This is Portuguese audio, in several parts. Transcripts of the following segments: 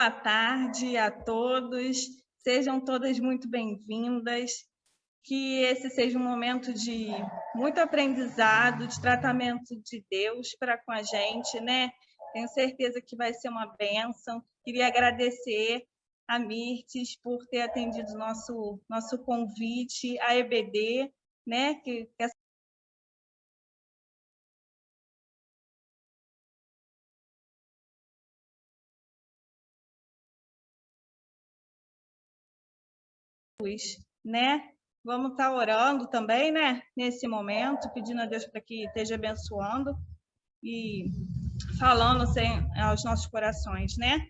Boa tarde a todos, sejam todas muito bem-vindas, que esse seja um momento de muito aprendizado, de tratamento de Deus para com a gente, né? Tenho certeza que vai ser uma bênção. Queria agradecer a Mirtes por ter atendido nosso convite, a EBD, né? Que né? Vamos estar orando também, né? Nesse momento, pedindo a Deus para que esteja abençoando e falando aos nossos corações, né?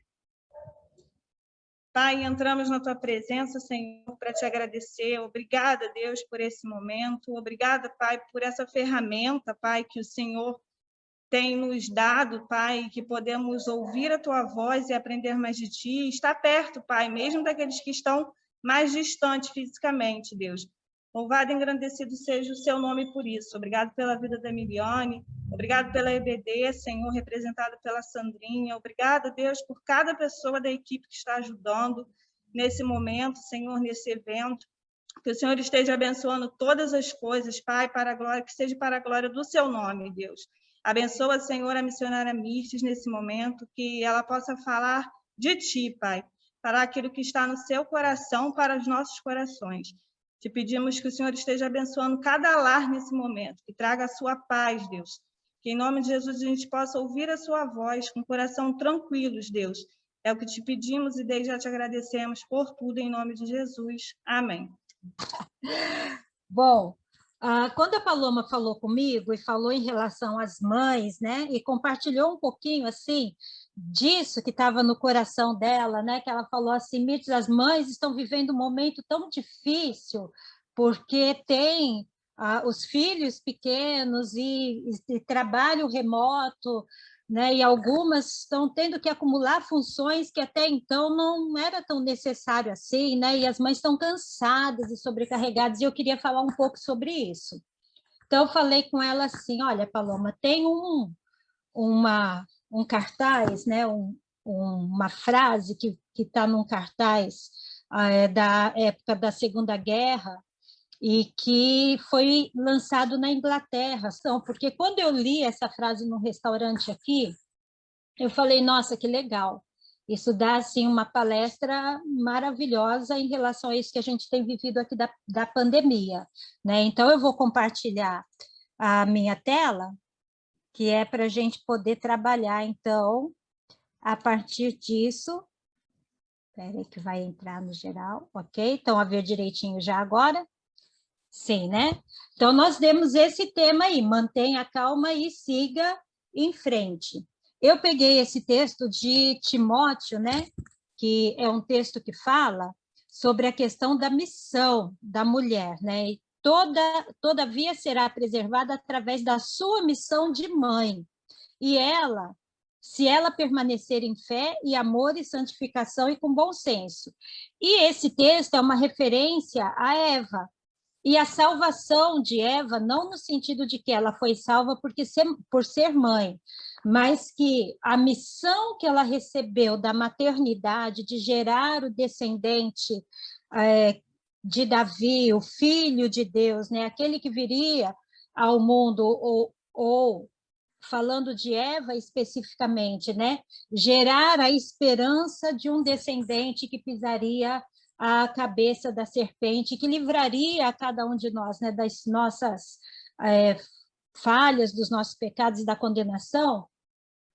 Pai, entramos na tua presença, Senhor, para te agradecer. Obrigada, Deus, por esse momento. Obrigada, Pai, por essa ferramenta, Pai, que o Senhor tem nos dado, Pai, que podemos ouvir a tua voz e aprender mais de ti. Estar perto, Pai, mesmo daqueles que estão mais distantes fisicamente, Deus. Louvado e engrandecido seja o seu nome por isso. Obrigado pela vida da Milione, obrigado pela EBD, Senhor, representada pela Sandrinha. Obrigada, Deus, por cada pessoa da equipe que está ajudando nesse momento, Senhor, nesse evento. Que o Senhor esteja abençoando todas as coisas, Pai, para a glória, que seja para a glória do seu nome, Deus. Abençoa, Senhor, a missionária Mirtes nesse momento, que ela possa falar de ti, Pai, falar aquilo que está no seu coração para os nossos corações. Te pedimos que o Senhor esteja abençoando cada lar nesse momento, que traga a sua paz, Deus. Que em nome de Jesus a gente possa ouvir a sua voz com o coração tranquilos, Deus. É o que te pedimos e desde já te agradecemos por tudo em nome de Jesus. Amém. Bom, quando a Paloma falou comigo e falou em relação às mães, né, e compartilhou um pouquinho, assim, disso que estava no coração dela, né, que ela falou assim, Mirtes, as mães estão vivendo um momento tão difícil, porque tem os filhos pequenos e trabalho remoto, né, e algumas estão tendo que acumular funções que até então não era tão necessário assim, né, e as mães estão cansadas e sobrecarregadas, e eu queria falar um pouco sobre isso. Então, eu falei com ela assim, olha, Paloma, tem um cartaz, né, uma frase que está num cartaz da época da Segunda Guerra, e que foi lançado na Inglaterra. Porque quando eu li essa frase no restaurante aqui, eu falei, nossa, que legal. Isso dá, assim, uma palestra maravilhosa em relação a isso que a gente tem vivido aqui da pandemia, né? Então, eu vou compartilhar a minha tela, que é para a gente poder trabalhar, então, a partir disso. Espera aí que vai entrar no geral, ok? Estão a ver direitinho já agora? Sim, né? Então, nós temos esse tema aí, mantenha a calma e siga em frente. Eu peguei esse texto de Timóteo, né? Que é um texto que fala sobre a questão da missão da mulher, né? E todavia será preservada através da sua missão de mãe. E ela, se ela permanecer em fé e amor e santificação e com bom senso. E esse texto é uma referência a Eva, e a salvação de Eva, não no sentido de que ela foi salva por ser mãe, mas que a missão que ela recebeu da maternidade, de gerar o descendente de Davi, o filho de Deus, né? Aquele que viria ao mundo, ou falando de Eva especificamente, né? Gerar a esperança de um descendente que pisaria a cabeça da serpente, que livraria a cada um de nós, né, das nossas falhas, dos nossos pecados e da condenação.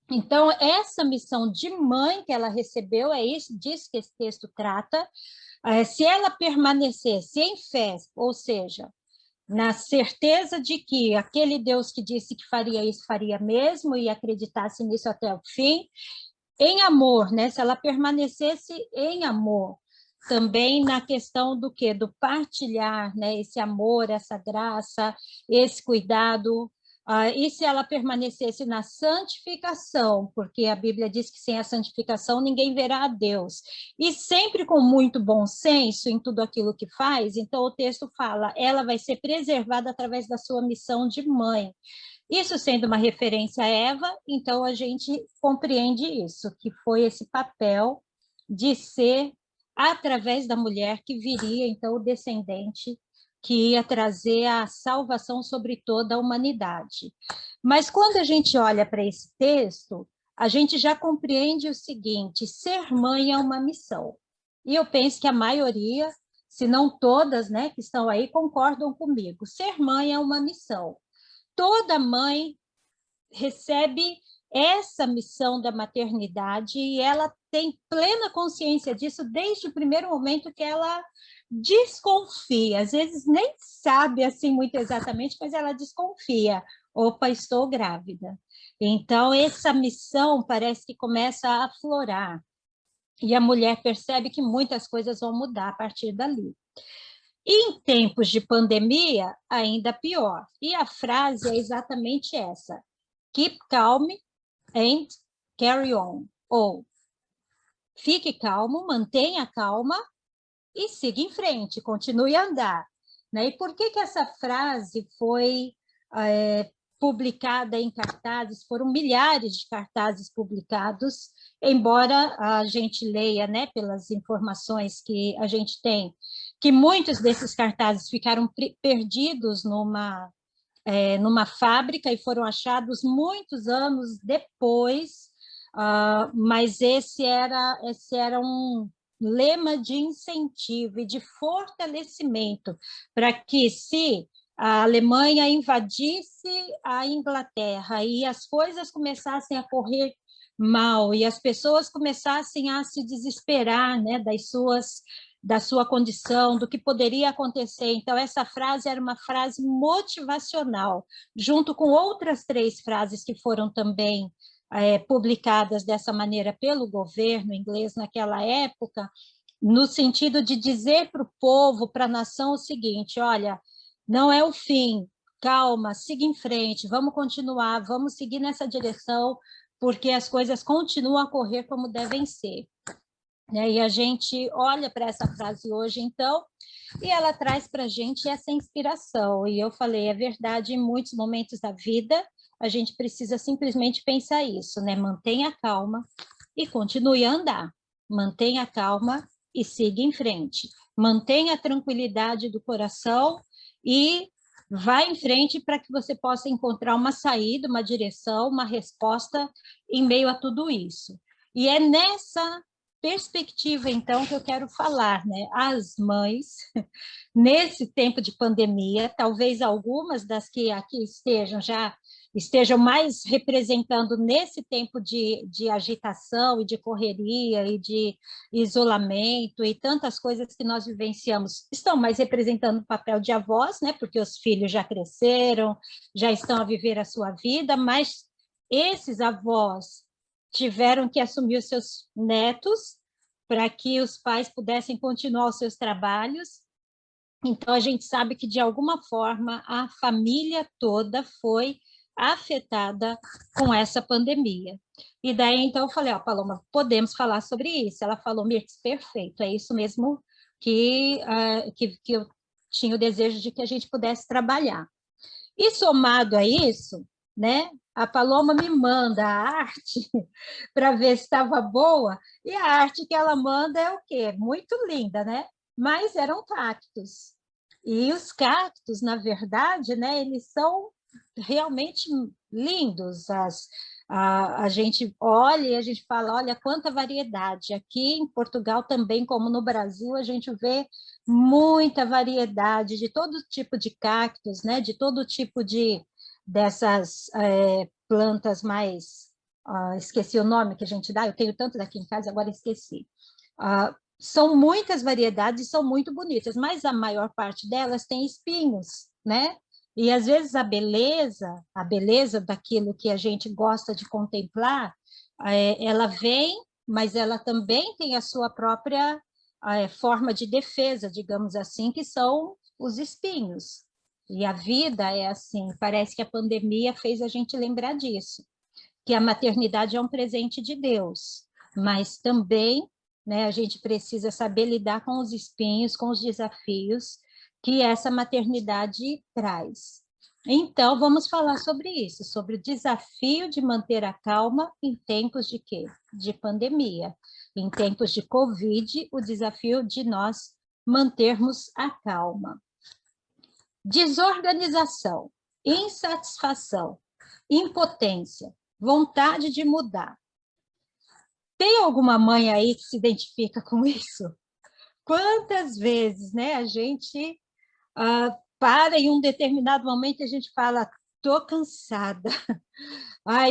Então, essa missão de mãe que ela recebeu, é isso, disso que esse texto trata. Se ela permanecesse em fé, ou seja, na certeza de que aquele Deus que disse que faria isso, faria mesmo, e acreditasse nisso até o fim, em amor, né? Se ela permanecesse em amor, também na questão do quê? Do partilhar, né? Esse amor, essa graça, esse cuidado, e se ela permanecesse na santificação, porque a Bíblia diz que sem a santificação ninguém verá a Deus, e sempre com muito bom senso em tudo aquilo que faz, então o texto fala, ela vai ser preservada através da sua missão de mãe. Isso sendo uma referência a Eva, então a gente compreende isso, que foi esse papel de ser através da mulher que viria, então, o descendente que ia trazer a salvação sobre toda a humanidade. Mas quando a gente olha para esse texto, a gente já compreende o seguinte: ser mãe é uma missão. E eu penso que a maioria, se não todas, né, que estão aí, concordam comigo. Ser mãe é uma missão. Toda mãe recebe essa missão da maternidade e ela tem plena consciência disso desde o primeiro momento que ela desconfia, às vezes nem sabe assim muito exatamente, mas ela desconfia. Opa, estou grávida. Então, essa missão parece que começa a aflorar e a mulher percebe que muitas coisas vão mudar a partir dali. E em tempos de pandemia, ainda pior. E a frase é exatamente essa: keep calm and carry on. Ou fique calmo, mantenha calma e siga em frente, continue a andar. Né? E por que essa frase foi publicada em cartazes? Foram milhares de cartazes publicados, embora a gente leia, né, pelas informações que a gente tem, que muitos desses cartazes ficaram perdidos numa fábrica e foram achados muitos anos depois, mas esse era um lema de incentivo e de fortalecimento para que, se a Alemanha invadisse a Inglaterra e as coisas começassem a correr mal e as pessoas começassem a se desesperar, né, da sua condição, do que poderia acontecer. Então, essa frase era uma frase motivacional, junto com outras 3 frases que foram também publicadas dessa maneira pelo governo inglês naquela época, no sentido de dizer para o povo, para a nação, o seguinte: olha, não é o fim, calma, siga em frente, vamos continuar, vamos seguir nessa direção, porque as coisas continuam a correr como devem ser. E a gente olha para essa frase hoje, então, e ela traz para a gente essa inspiração. E eu falei, é verdade, em muitos momentos da vida, a gente precisa simplesmente pensar isso, né? Mantenha calma e continue a andar. Mantenha calma e siga em frente. Mantenha a tranquilidade do coração e vá em frente para que você possa encontrar uma saída, uma direção, uma resposta em meio a tudo isso. E é nessa perspectiva, então, que eu quero falar, né? As mães, nesse tempo de pandemia, talvez algumas das que aqui estejam mais representando nesse tempo de agitação e de correria e de isolamento e tantas coisas que nós vivenciamos, estão mais representando o papel de avós, né? Porque os filhos já cresceram, já estão a viver a sua vida, mas esses avós tiveram que assumir os seus netos para que os pais pudessem continuar os seus trabalhos. Então, a gente sabe que, de alguma forma, a família toda foi afetada com essa pandemia. E daí, então, eu falei, Paloma, podemos falar sobre isso. Ela falou, Mirtz, perfeito, é isso mesmo que eu tinha o desejo de que a gente pudesse trabalhar. E somado a isso, né, a Paloma me manda a arte para ver se estava boa, e a arte que ela manda é o quê? Muito linda, né? Mas eram cactos. E os cactos, na verdade, né, eles são realmente lindos. A gente olha e a gente fala, olha quanta variedade. Aqui em Portugal também, como no Brasil, a gente vê muita variedade de todo tipo de cactos, né? De todo tipo dessas plantas mais... esqueci o nome que a gente dá, eu tenho tantos aqui em casa, agora esqueci. São muitas variedades, são muito bonitas, mas a maior parte delas tem espinhos, né? E às vezes a beleza daquilo que a gente gosta de contemplar, ela vem, mas ela também tem a sua própria forma de defesa, digamos assim, que são os espinhos. E a vida é assim, parece que a pandemia fez a gente lembrar disso, que a maternidade é um presente de Deus, mas também, né, a gente precisa saber lidar com os espinhos, com os desafios que essa maternidade traz. Então, vamos falar sobre isso, sobre o desafio de manter a calma em tempos de quê? De pandemia. Em tempos de Covid, o desafio de nós mantermos a calma. Desorganização, insatisfação, impotência, vontade de mudar. Tem alguma mãe aí que se identifica com isso? Quantas vezes, né, a gente para em um determinado momento a gente fala, estou cansada.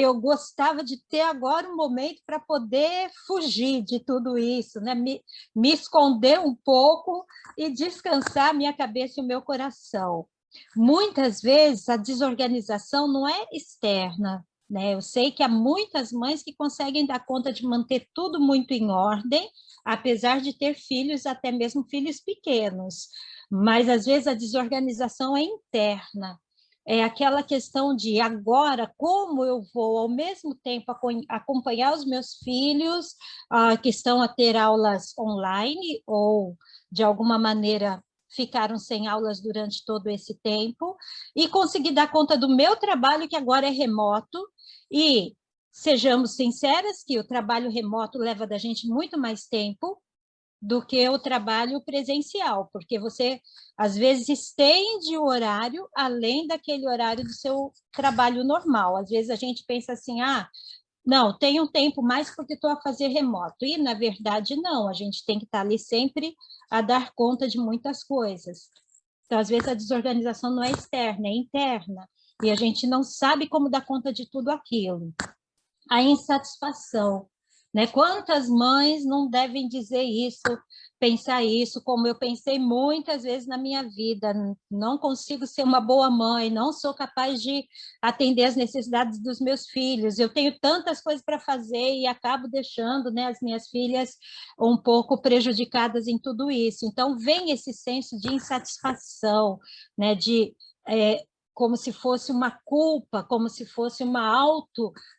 Eu gostava de ter agora um momento para poder fugir de tudo isso, né? Me esconder um pouco e descansar minha cabeça e o meu coração. Muitas vezes a desorganização não é externa, né? Eu sei que há muitas mães que conseguem dar conta de manter tudo muito em ordem, apesar de ter filhos, até mesmo filhos pequenos. Mas, às vezes, a desorganização é interna. É aquela questão de agora, como eu vou, ao mesmo tempo, acompanhar os meus filhos que estão a ter aulas online ou, de alguma maneira, ficaram sem aulas durante todo esse tempo, e conseguir dar conta do meu trabalho, que agora é remoto, e sejamos sinceras que o trabalho remoto leva da gente muito mais tempo do que o trabalho presencial, porque você, às vezes, estende o horário além daquele horário do seu trabalho normal. Às vezes a gente pensa assim, não, tem um tempo mais porque estou a fazer remoto. E, na verdade, não, a gente tem que estar ali sempre a dar conta de muitas coisas. Então, às vezes, a desorganização não é externa, é interna, e a gente não sabe como dar conta de tudo aquilo. A insatisfação, né? Quantas mães não devem dizer isso, pensar isso, como eu pensei muitas vezes na minha vida, não consigo ser uma boa mãe, não sou capaz de atender as necessidades dos meus filhos, eu tenho tantas coisas para fazer e acabo deixando, né, as minhas filhas um pouco prejudicadas em tudo isso. Então, vem esse senso de insatisfação, né, de como se fosse uma culpa, como se fosse uma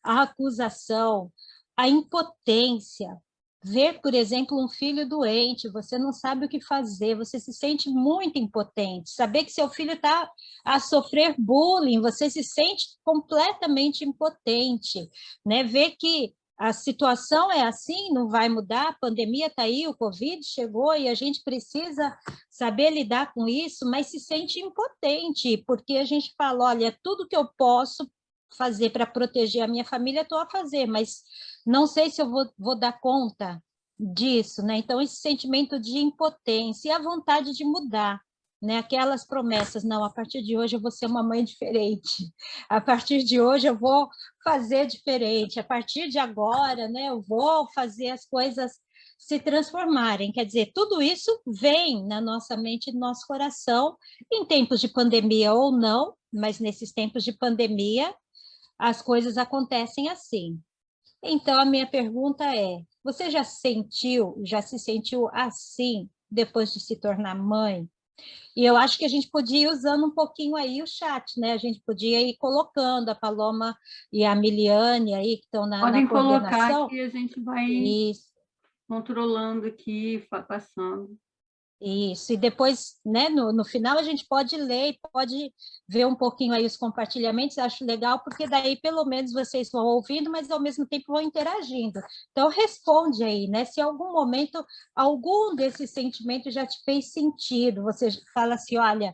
autoacusação, a impotência. Ver, por exemplo, um filho doente, você não sabe o que fazer, você se sente muito impotente. Saber que seu filho está a sofrer bullying, você se sente completamente impotente, né? Ver que a situação é assim, não vai mudar, a pandemia está aí, o Covid chegou e a gente precisa saber lidar com isso, mas se sente impotente, porque a gente fala, olha, tudo que eu posso fazer para proteger a minha família, estou a fazer, mas não sei se eu vou dar conta disso, né? Então, esse sentimento de impotência e a vontade de mudar, né? Aquelas promessas, não, a partir de hoje eu vou ser uma mãe diferente, a partir de hoje eu vou fazer diferente, a partir de agora, né, eu vou fazer as coisas se transformarem. Quer dizer, tudo isso vem na nossa mente e no nosso coração, em tempos de pandemia ou não, mas nesses tempos de pandemia, as coisas acontecem assim. Então, a minha pergunta é, você já se sentiu assim depois de se tornar mãe? E eu acho que a gente podia ir usando um pouquinho aí o chat, né? A gente podia ir colocando a Paloma e a Miliane aí, que estão na Podem colocar coordenação. que a gente vai Isso. controlando aqui, passando. Isso, e depois, né, no final a gente pode ler e pode ver um pouquinho aí os compartilhamentos, acho legal, porque daí pelo menos vocês vão ouvindo, mas ao mesmo tempo vão interagindo. Então responde aí, né, se em algum momento algum desses sentimentos já te fez sentido, você fala assim, olha,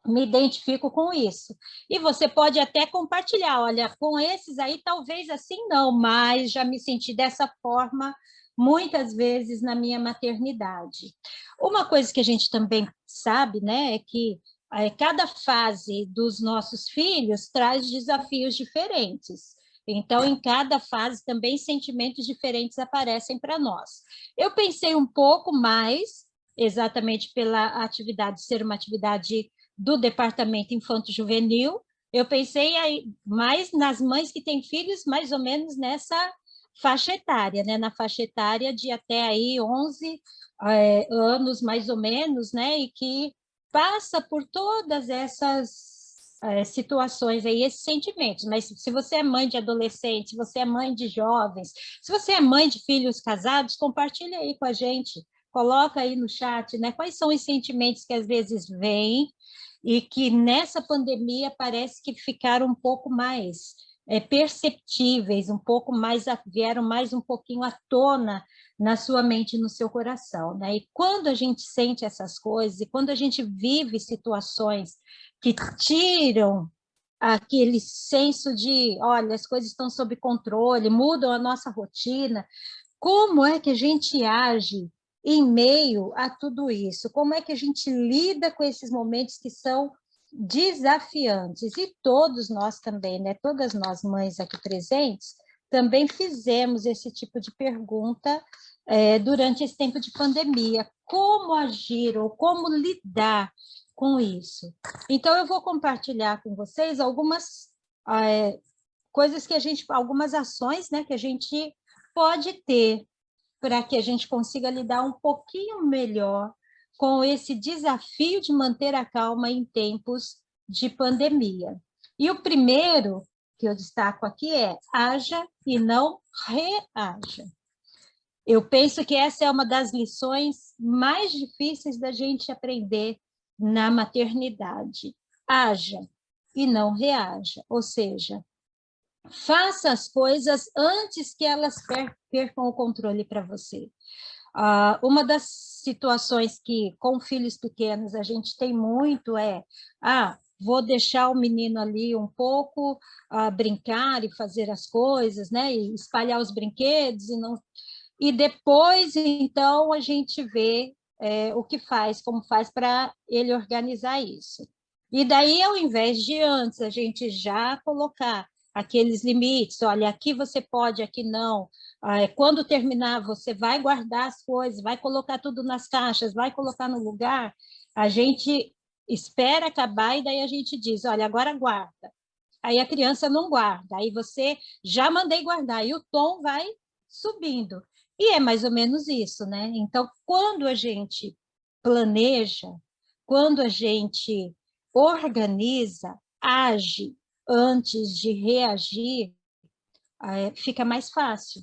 me identifico com isso. E você pode até compartilhar, olha, com esses aí talvez assim não, mas já me senti dessa forma muitas vezes na minha maternidade. Uma coisa que a gente também sabe, né, é que cada fase dos nossos filhos traz desafios diferentes. Então, em cada fase também sentimentos diferentes aparecem para nós. Eu pensei um pouco mais, exatamente pela atividade ser uma atividade do departamento infanto-juvenil, eu pensei aí mais nas mães que têm filhos mais ou menos nessa faixa etária, né? Na faixa etária de até aí 11 anos, mais ou menos, né? E que passa por todas essas situações aí, esses sentimentos. Mas se você é mãe de adolescentes, se você é mãe de jovens, se você é mãe de filhos casados, compartilha aí com a gente, coloca aí no chat, né? Quais são os sentimentos que às vezes vêm e que nessa pandemia parece que ficaram um pouco mais perceptíveis, um pouco mais, vieram mais um pouquinho à tona na sua mente e no seu coração, né? E quando a gente sente essas coisas, e quando a gente vive situações que tiram aquele senso de, olha, as coisas estão sob controle, mudam a nossa rotina, como é que a gente age em meio a tudo isso? Como é que a gente lida com esses momentos que são desafiantes? E todos nós também, né? Todas nós mães aqui presentes, também fizemos esse tipo de pergunta durante esse tempo de pandemia. Como agir ou como lidar com isso? Então, eu vou compartilhar com vocês algumas coisas que algumas ações, né, que a gente pode ter para que a gente consiga lidar um pouquinho melhor com esse desafio de manter a calma em tempos de pandemia. E o primeiro que eu destaco aqui é: haja e não reaja. Eu penso que essa é uma das lições mais difíceis da gente aprender na maternidade. Haja e não reaja, ou seja, faça as coisas antes que elas percam o controle para você. Uma das situações que, com filhos pequenos, a gente tem muito vou deixar o menino ali um pouco brincar e fazer as coisas, né? E espalhar os brinquedos, e depois, então, a gente vê o que faz, como faz para ele organizar isso. E daí, ao invés de antes, a gente já colocar aqueles limites, olha, aqui você pode, aqui não. Quando terminar, você vai guardar as coisas, vai colocar tudo nas caixas, vai colocar no lugar. A gente espera acabar e daí a gente diz, olha, agora guarda. Aí a criança não guarda, aí você já mandei guardar, e o tom vai subindo. E é mais ou menos isso, né? Então, quando a gente planeja, quando a gente organiza, age antes de reagir, fica mais fácil.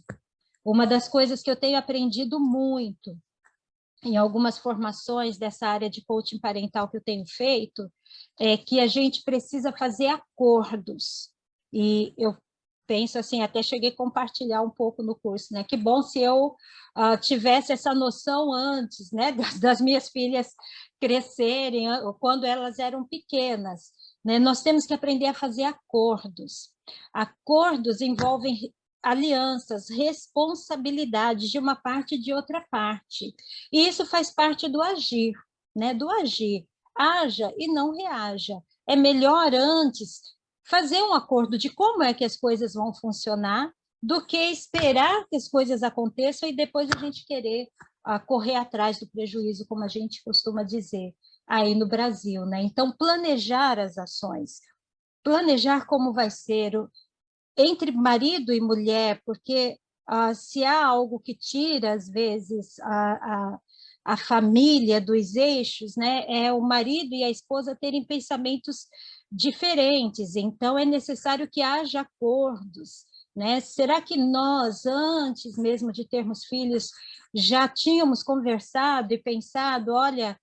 Uma das coisas que eu tenho aprendido muito em algumas formações dessa área de coaching parental que eu tenho feito, é que a gente precisa fazer acordos. E eu penso assim, até cheguei a compartilhar um pouco no curso, né? Que bom se eu tivesse essa noção antes, né? Das minhas filhas crescerem, quando elas eram pequenas, né? Nós temos que aprender a fazer acordos. Acordos envolvem alianças, responsabilidades de uma parte e de outra parte. E isso faz parte do agir, né? Do agir. Haja e não reaja. É melhor antes fazer um acordo de como é que as coisas vão funcionar do que esperar que as coisas aconteçam e depois a gente querer correr atrás do prejuízo, como a gente costuma dizer aí no Brasil, né? Então, planejar as ações, planejar como vai ser entre marido e mulher, porque se há algo que tira, às vezes, a família dos eixos, né, é o marido e a esposa terem pensamentos diferentes, então é necessário que haja acordos, né? Será que nós, antes mesmo de termos filhos, já tínhamos conversado e pensado, olha,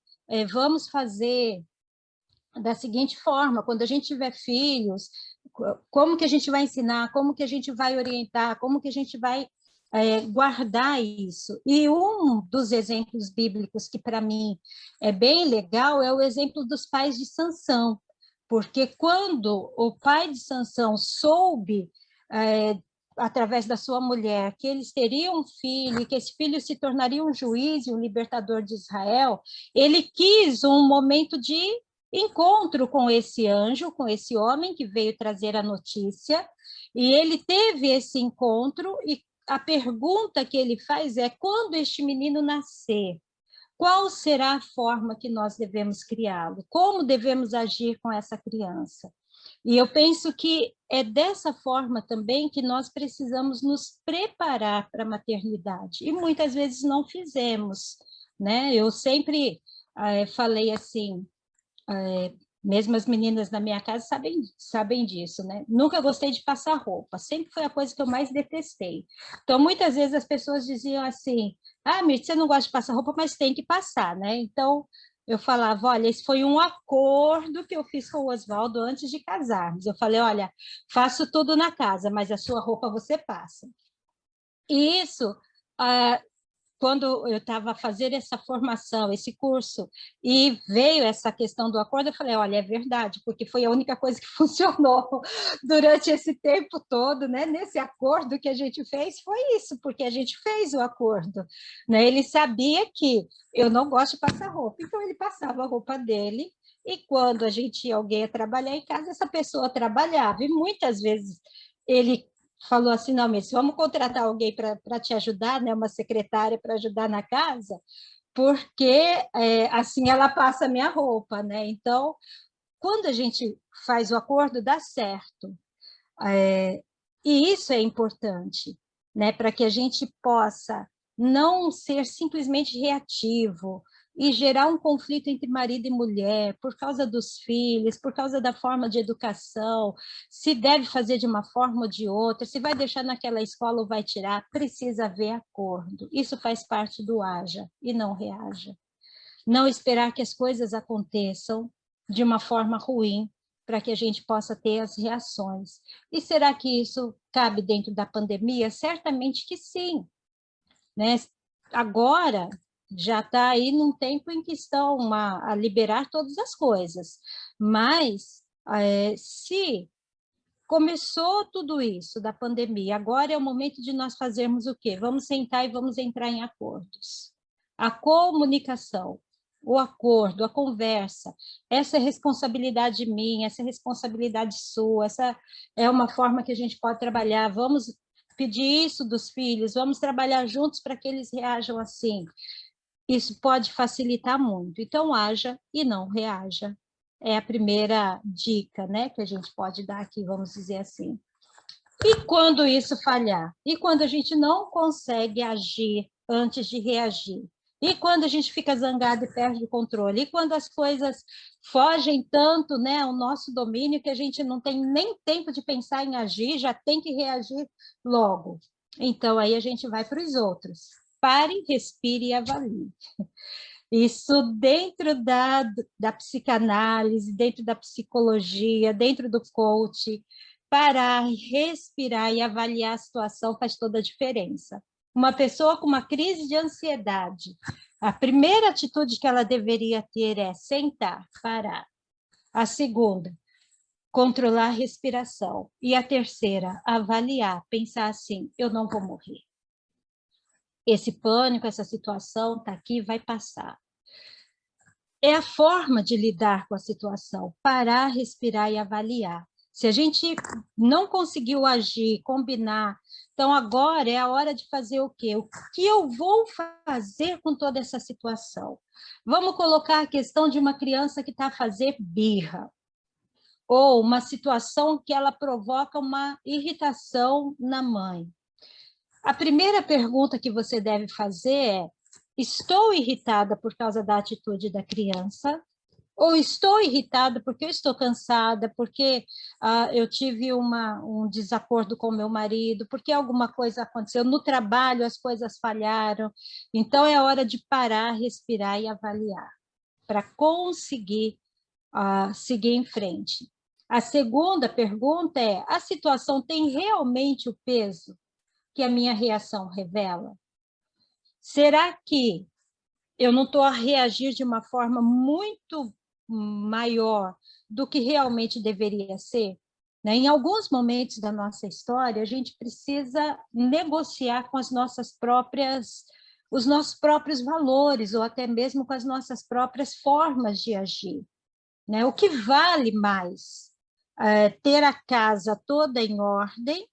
vamos fazer da seguinte forma, quando a gente tiver filhos, como que a gente vai ensinar, como que a gente vai orientar, como que a gente vai guardar isso. E um dos exemplos bíblicos que, para mim, é bem legal é o exemplo dos pais de Sansão, porque quando o pai de Sansão soube, através da sua mulher, que eles teriam um filho, e que esse filho se tornaria um juiz e um libertador de Israel, ele quis um momento de encontro com esse anjo, com esse homem que veio trazer a notícia, e ele teve esse encontro, e a pergunta que ele faz é: quando este menino nascer, qual será a forma que nós devemos criá-lo? Como devemos agir com essa criança? E eu penso que é dessa forma também que nós precisamos nos preparar para a maternidade, e muitas vezes não fizemos, né? Eu sempre falei assim, mesmo as meninas da minha casa sabem disso, né? Nunca gostei de passar roupa, sempre foi a coisa que eu mais detestei. Então, muitas vezes as pessoas diziam assim: Mirth, você não gosta de passar roupa, mas tem que passar, né? Então, eu falava, olha, esse foi um acordo que eu fiz com o Oswaldo antes de casarmos. Eu falei, olha, faço tudo na casa, mas a sua roupa você passa. E isso, quando eu estava fazendo essa formação, esse curso, e veio essa questão do acordo, eu falei, olha, é verdade, porque foi a única coisa que funcionou durante esse tempo todo, né? Nesse acordo que a gente fez, foi isso, porque a gente fez o acordo, né? Ele sabia que eu não gosto de passar roupa, então ele passava a roupa dele, e quando alguém ia trabalhar em casa, essa pessoa trabalhava, e muitas vezes ele falou assim, não, mas vamos contratar alguém para te ajudar, né, uma secretária para ajudar na casa, porque assim ela passa a minha roupa, né? Então, quando a gente faz o acordo, dá certo. E isso é importante, né, para que a gente possa não ser simplesmente reativo e gerar um conflito entre marido e mulher por causa dos filhos, por causa da forma de educação, se deve fazer de uma forma ou de outra, se vai deixar naquela escola ou vai tirar, precisa haver acordo. Isso faz parte do haja e não reaja. Não esperar que as coisas aconteçam de uma forma ruim, para que a gente possa ter as reações. E será que isso cabe dentro da pandemia? Certamente que sim, né? Agora já está aí num tempo em que estão a liberar todas as coisas, mas se começou tudo isso da pandemia, agora é o momento de nós fazermos o quê? Vamos sentar e vamos entrar em acordos. A comunicação, o acordo, a conversa, essa é responsabilidade minha, essa é responsabilidade sua, essa é uma forma que a gente pode trabalhar, vamos pedir isso dos filhos, vamos trabalhar juntos para que eles reajam assim. Isso pode facilitar muito. Então, haja e não reaja. É a primeira dica, né, que a gente pode dar aqui, vamos dizer assim. E quando isso falhar? E quando a gente não consegue agir antes de reagir? E quando a gente fica zangado e perde o controle? E quando as coisas fogem tanto, né, ao nosso domínio que a gente não tem nem tempo de pensar em agir, já tem que reagir logo. Então, aí a gente vai para os outros. Pare, respire e avalie. Isso dentro da psicanálise, dentro da psicologia, dentro do coach, parar, respirar e avaliar a situação faz toda a diferença. Uma pessoa com uma crise de ansiedade, a primeira atitude que ela deveria ter é sentar, parar. A segunda, controlar a respiração. E a terceira, avaliar, pensar assim, eu não vou morrer. Esse pânico, essa situação está aqui, vai passar. É a forma de lidar com a situação, parar, respirar e avaliar. Se a gente não conseguiu agir, combinar, então agora é a hora de fazer o quê? O que eu vou fazer com toda essa situação? Vamos colocar a questão de uma criança que está a fazer birra, ou uma situação que ela provoca uma irritação na mãe. A primeira pergunta que você deve fazer é: estou irritada por causa da atitude da criança? Ou estou irritada porque eu estou cansada, porque eu tive um desacordo com meu marido, porque alguma coisa aconteceu no trabalho, as coisas falharam. Então, é hora de parar, respirar e avaliar, para conseguir seguir em frente. A segunda pergunta é: a situação tem realmente o peso que a minha reação revela? Será que eu não estou a reagir de uma forma muito maior do que realmente deveria ser? Né? Em alguns momentos da nossa história, a gente precisa negociar com os nossos próprios valores, ou até mesmo com as nossas próprias formas de agir. Né? O que vale mais? Ter a casa toda em ordem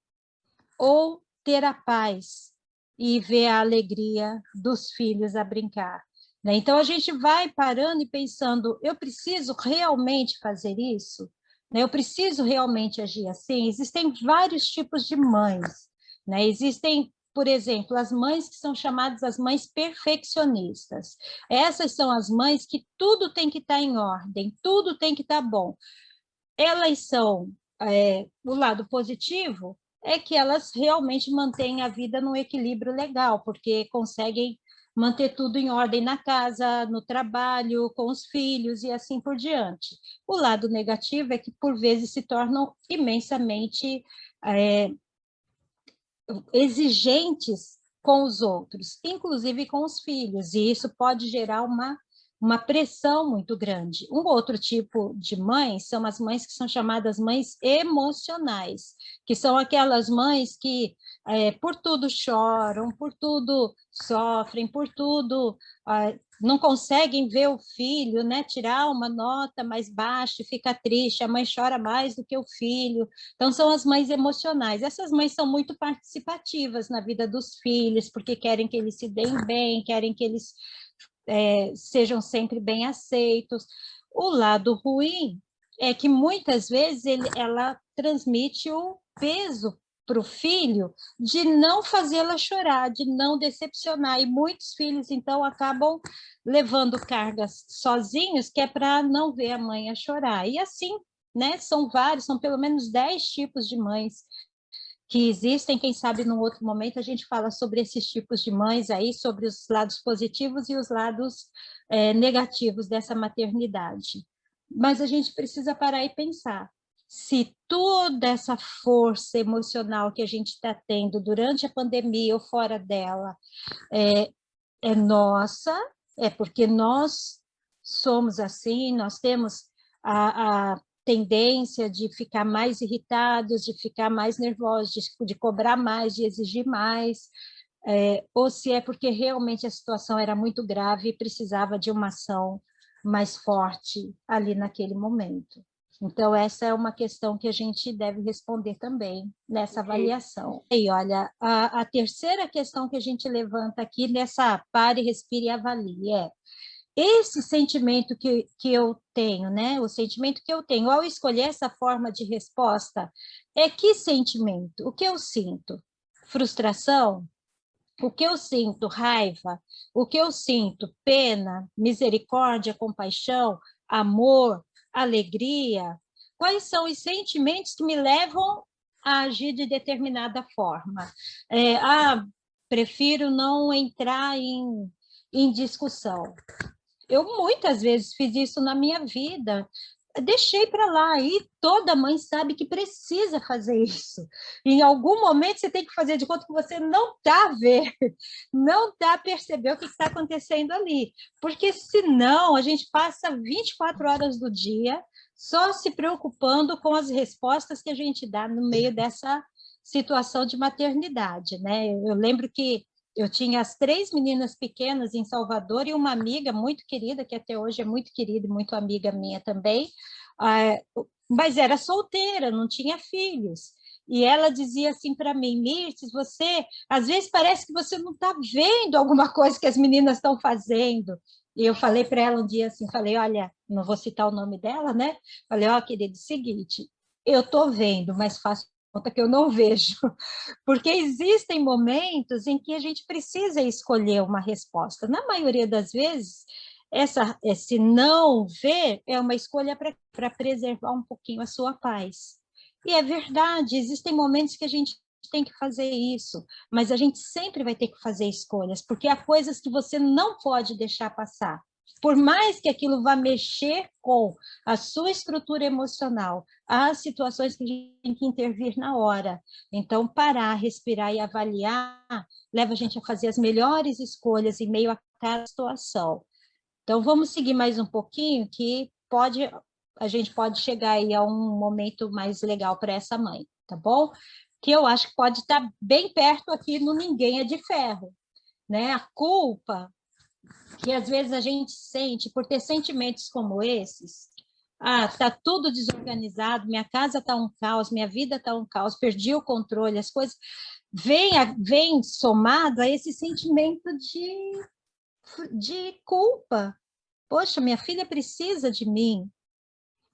ou ter a paz e ver a alegria dos filhos a brincar? Né? Então, a gente vai parando e pensando, eu preciso realmente fazer isso? Né? Eu preciso realmente agir assim? Existem vários tipos de mães. Né? Existem, por exemplo, as mães que são chamadas as mães perfeccionistas. Essas são as mães que tudo tem que estar em ordem, tudo tem que estar bom. Elas são, o lado positivo é que elas realmente mantêm a vida num equilíbrio legal, porque conseguem manter tudo em ordem na casa, no trabalho, com os filhos e assim por diante. O lado negativo é que, por vezes, se tornam imensamente exigentes com os outros, inclusive com os filhos, e isso pode gerar uma pressão muito grande. Um outro tipo de mães são as mães que são chamadas mães emocionais, que são aquelas mães que por tudo choram, por tudo sofrem, por tudo não conseguem ver o filho, né, tirar uma nota mais baixa e fica triste, a mãe chora mais do que o filho. Então, são as mães emocionais. Essas mães são muito participativas na vida dos filhos, porque querem que eles se deem bem, querem que eles sejam sempre bem aceitos. O lado ruim é que, muitas vezes, ela transmite o peso para o filho de não fazê-la chorar, de não decepcionar. E muitos filhos, então, acabam levando cargas sozinhos, que é para não ver a mãe a chorar. E assim, né, são pelo menos 10 tipos de mães que existem. Quem sabe, num outro momento, a gente fala sobre esses tipos de mães aí, sobre os lados positivos e os lados negativos dessa maternidade. Mas a gente precisa parar e pensar, se toda essa força emocional que a gente está tendo durante a pandemia ou fora dela é nossa, é porque nós somos assim, nós temos a tendência de ficar mais irritados, de ficar mais nervosos, de cobrar mais, de exigir mais, ou se é porque realmente a situação era muito grave e precisava de uma ação mais forte ali naquele momento. Então, essa é uma questão que a gente deve responder também nessa avaliação. E olha, a terceira questão que a gente levanta aqui nessa pare, respire e avalie esse sentimento que eu tenho, né? O sentimento que eu tenho ao escolher essa forma de resposta é que sentimento? O que eu sinto? Frustração? O que eu sinto? Raiva? O que eu sinto? Pena, misericórdia, compaixão, amor, alegria? Quais são os sentimentos que me levam a agir de determinada forma? Prefiro não entrar em discussão. Eu muitas vezes fiz isso na minha vida, deixei para lá, e toda mãe sabe que precisa fazer isso. Em algum momento você tem que fazer de conta que você não está a ver, não está a perceber o que está acontecendo ali, porque senão a gente passa 24 horas do dia só se preocupando com as respostas que a gente dá no meio dessa situação de maternidade, né? Eu lembro que eu tinha as 3 meninas pequenas em Salvador e uma amiga muito querida, que até hoje é muito querida e muito amiga minha também, mas era solteira, não tinha filhos. E ela dizia assim para mim: Mirtes, você, às vezes parece que você não está vendo alguma coisa que as meninas estão fazendo. E eu falei para ela um dia assim, falei, olha, não vou citar o nome dela, né? Falei, ó, querida, é o seguinte, eu estou vendo, mas faço conta que eu não vejo, porque existem momentos em que a gente precisa escolher uma resposta. Na maioria das vezes, esse não ver é uma escolha para preservar um pouquinho a sua paz. E é verdade, existem momentos que a gente tem que fazer isso, mas a gente sempre vai ter que fazer escolhas, porque há coisas que você não pode deixar passar. Por mais que aquilo vá mexer com a sua estrutura emocional, há situações que a gente tem que intervir na hora. Então, parar, respirar e avaliar leva a gente a fazer as melhores escolhas em meio a cada situação. Então, vamos seguir mais um pouquinho, que a gente pode chegar aí a um momento mais legal para essa mãe, tá bom? Que eu acho que pode estar bem perto aqui no Ninguém é de Ferro, né? A culpa que às vezes a gente sente por ter sentimentos como esses. Tá tudo desorganizado, minha casa tá um caos, minha vida tá um caos, perdi o controle, as coisas vem somado a esse sentimento de culpa. Poxa, minha filha precisa de mim,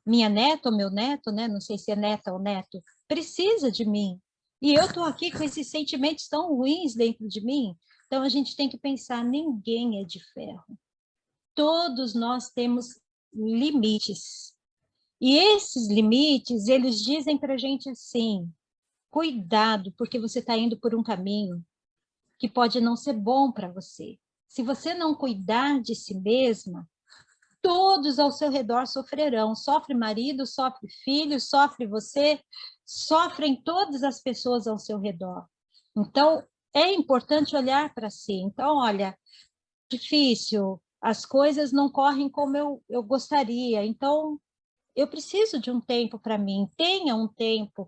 minha neta ou meu neto, né? Não sei se é neta ou neto, precisa de mim. E eu estou aqui com esses sentimentos tão ruins dentro de mim. Então, a gente tem que pensar, ninguém é de ferro. Todos nós temos limites. E esses limites, eles dizem para a gente assim, cuidado, porque você está indo por um caminho que pode não ser bom para você. Se você não cuidar de si mesma, todos ao seu redor sofrerão. Sofre marido, sofre filho, sofre você, sofrem todas as pessoas ao seu redor. Então, é importante olhar para si. Então, olha, difícil, as coisas não correm como eu gostaria. Então, eu preciso de um tempo para mim. Tenha um tempo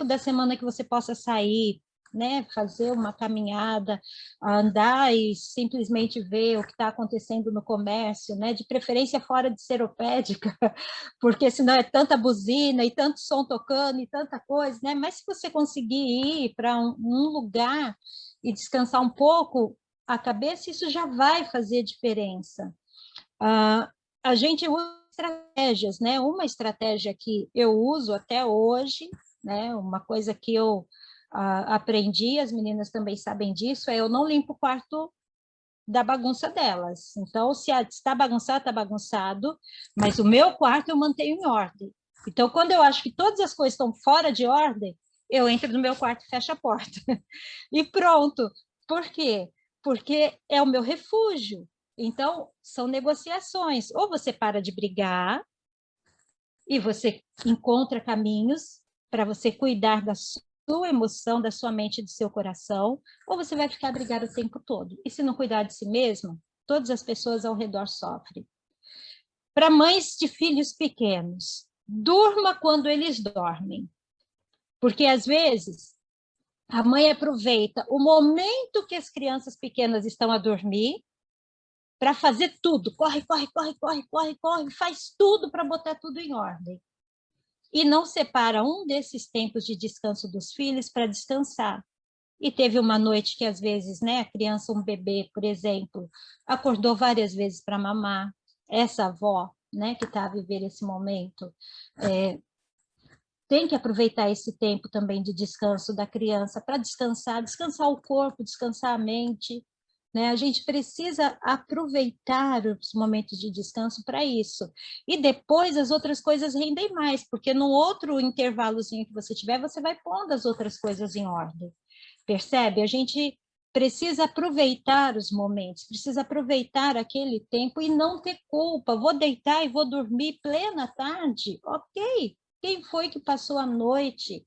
da semana que você possa sair, né, fazer uma caminhada, andar e simplesmente ver o que está acontecendo no comércio, né, de preferência fora de Seropédica, porque senão é tanta buzina e tanto som tocando e tanta coisa, né? Mas se você conseguir ir para um lugar e descansar um pouco a cabeça, isso já vai fazer diferença. A gente usa estratégias, né? Uma estratégia que eu uso até hoje, né? Uma coisa que eu aprendi, as meninas também sabem disso, é eu não limpo o quarto da bagunça delas. Então, se está bagunçado, está bagunçado, mas o meu quarto eu mantenho em ordem. Então, quando eu acho que todas as coisas estão fora de ordem, eu entro no meu quarto e fecho a porta. E pronto. Por quê? Porque é o meu refúgio. Então, são negociações. Ou você para de brigar e você encontra caminhos para você cuidar da sua emoção, da sua mente e do seu coração, ou você vai ficar brigado o tempo todo. E se não cuidar de si mesmo, todas as pessoas ao redor sofrem. Para mães de filhos pequenos, durma quando eles dormem. Porque, às vezes, a mãe aproveita o momento que as crianças pequenas estão a dormir para fazer tudo. Corre, corre, corre, corre, corre, corre, faz tudo para botar tudo em ordem. E não separa um desses tempos de descanso dos filhos para descansar. E teve uma noite que, às vezes, né, a criança, um bebê, por exemplo, acordou várias vezes para mamar. Essa avó, né, que está a viver esse momento, tem que aproveitar esse tempo também de descanso da criança para descansar o corpo, descansar a mente, né? A gente precisa aproveitar os momentos de descanso para isso. E depois as outras coisas rendem mais, porque no outro intervalozinho que você tiver, você vai pondo as outras coisas em ordem. Percebe? A gente precisa aproveitar os momentos, precisa aproveitar aquele tempo e não ter culpa. Vou deitar e vou dormir plena tarde? Ok. Quem foi que passou a noite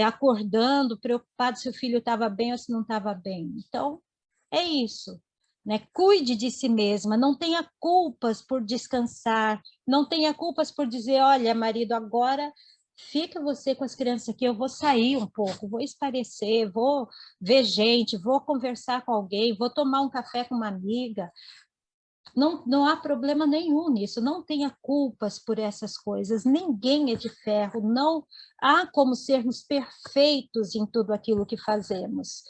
acordando, preocupado se o filho estava bem ou se não estava bem? Então, é isso. Né? Cuide de si mesma, não tenha culpas por descansar, não tenha culpas por dizer, olha, marido, agora fica você com as crianças aqui, eu vou sair um pouco, vou espairecer, vou ver gente, vou conversar com alguém, vou tomar um café com uma amiga. Não há problema nenhum nisso, não tenha culpas por essas coisas, ninguém é de ferro, não há como sermos perfeitos em tudo aquilo que fazemos.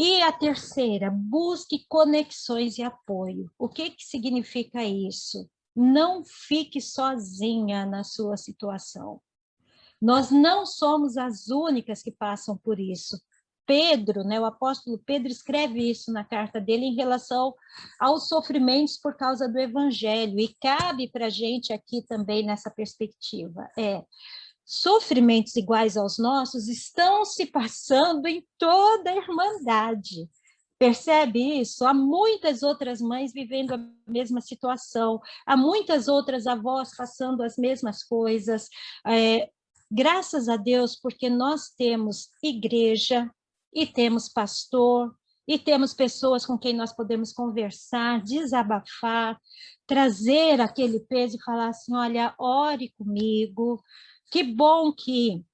E a terceira, busque conexões e apoio. O que significa isso? Não fique sozinha na sua situação. Nós não somos as únicas que passam por isso. Pedro, né, o apóstolo Pedro escreve isso na carta dele em relação aos sofrimentos por causa do evangelho, e cabe para a gente aqui também nessa perspectiva. Sofrimentos iguais aos nossos estão se passando em toda a irmandade. Percebe isso? Há muitas outras mães vivendo a mesma situação, há muitas outras avós passando as mesmas coisas. Graças a Deus, porque nós temos igreja, e temos pastor, e temos pessoas com quem nós podemos conversar, desabafar, trazer aquele peso e falar assim, olha, ore comigo. Que bom que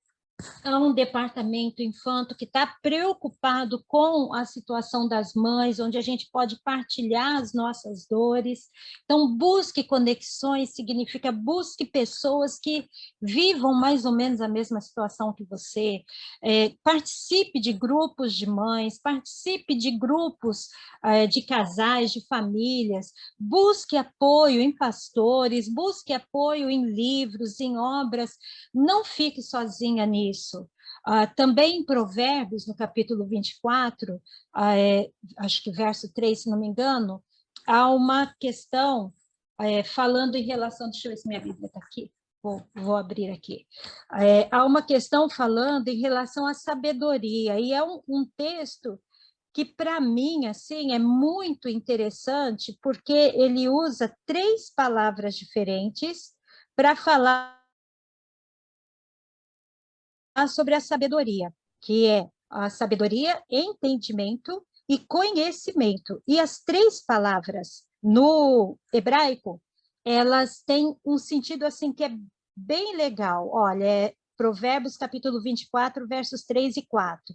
há um departamento infanto que está preocupado com a situação das mães, onde a gente pode partilhar as nossas dores. Então, busque conexões, significa busque pessoas que vivam mais ou menos a mesma situação que você. Participe de grupos de mães, participe de grupos de casais, de famílias, busque apoio em pastores, busque apoio em livros, em obras, não fique sozinha nisso. Também em Provérbios, no capítulo 24, acho que verso 3, se não me engano, há uma questão falando em relação... Deixa eu ver se minha Bíblia está aqui. Vou abrir aqui. Há uma questão falando em relação à sabedoria, e é um texto que para mim assim é muito interessante, porque ele usa 3 palavras diferentes para falar sobre a sabedoria, que é a sabedoria, entendimento e conhecimento. E as 3 palavras no hebraico, elas têm um sentido assim que é bem legal. Olha, é Provérbios capítulo 24, versos 3 e 4.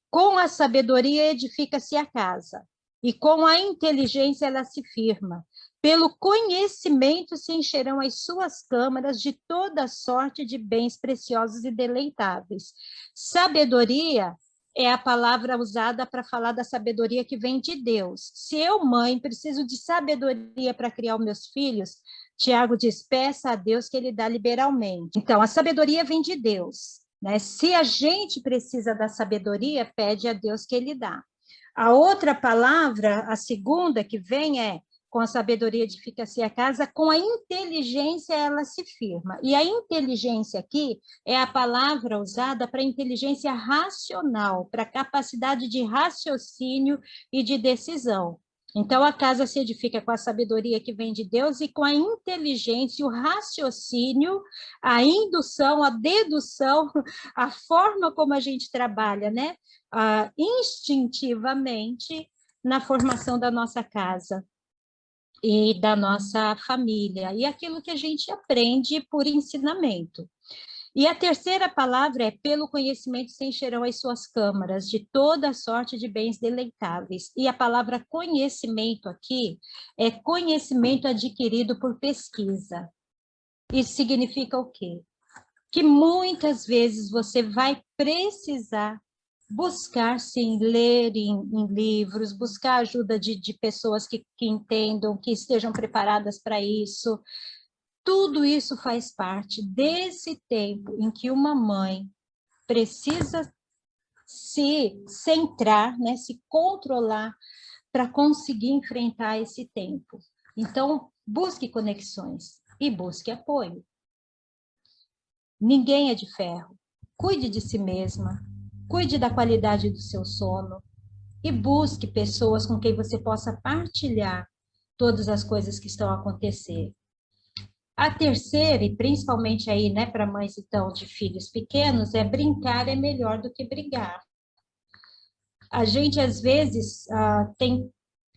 Com a sabedoria edifica-se a casa, e com a inteligência ela se firma. Pelo conhecimento se encherão as suas câmaras de toda sorte de bens preciosos e deleitáveis. Sabedoria é a palavra usada para falar da sabedoria que vem de Deus. Se eu, mãe, preciso de sabedoria para criar os meus filhos, Tiago diz, peça a Deus que ele dá liberalmente. Então, a sabedoria vem de Deus, né? Se a gente precisa da sabedoria, pede a Deus que ele dá. A outra palavra, a segunda que vem é, com a sabedoria edifica-se a casa, com a inteligência ela se firma. E a inteligência aqui é a palavra usada para inteligência racional, para capacidade de raciocínio e de decisão. Então, a casa se edifica com a sabedoria que vem de Deus e com a inteligência, o raciocínio, a indução, a dedução, a forma como a gente trabalha, né? Instintivamente na formação da nossa casa e da nossa família, e aquilo que a gente aprende por ensinamento. E a terceira palavra é, pelo conhecimento se encherão as suas câmaras de toda sorte de bens deleitáveis. E a palavra conhecimento aqui é conhecimento adquirido por pesquisa. Isso significa o quê? Que muitas vezes você vai precisar buscar, sim, ler em livros, buscar ajuda de pessoas que entendam, que estejam preparadas para isso. Tudo isso faz parte desse tempo em que uma mãe precisa se centrar, né, se controlar para conseguir enfrentar esse tempo. Então, busque conexões e busque apoio. Ninguém é de ferro. Cuide de si mesma, cuide da qualidade do seu sono e busque pessoas com quem você possa partilhar todas as coisas que estão a acontecer. A terceira, e principalmente aí, né, para mães então de filhos pequenos, é brincar é melhor do que brigar. A gente às vezes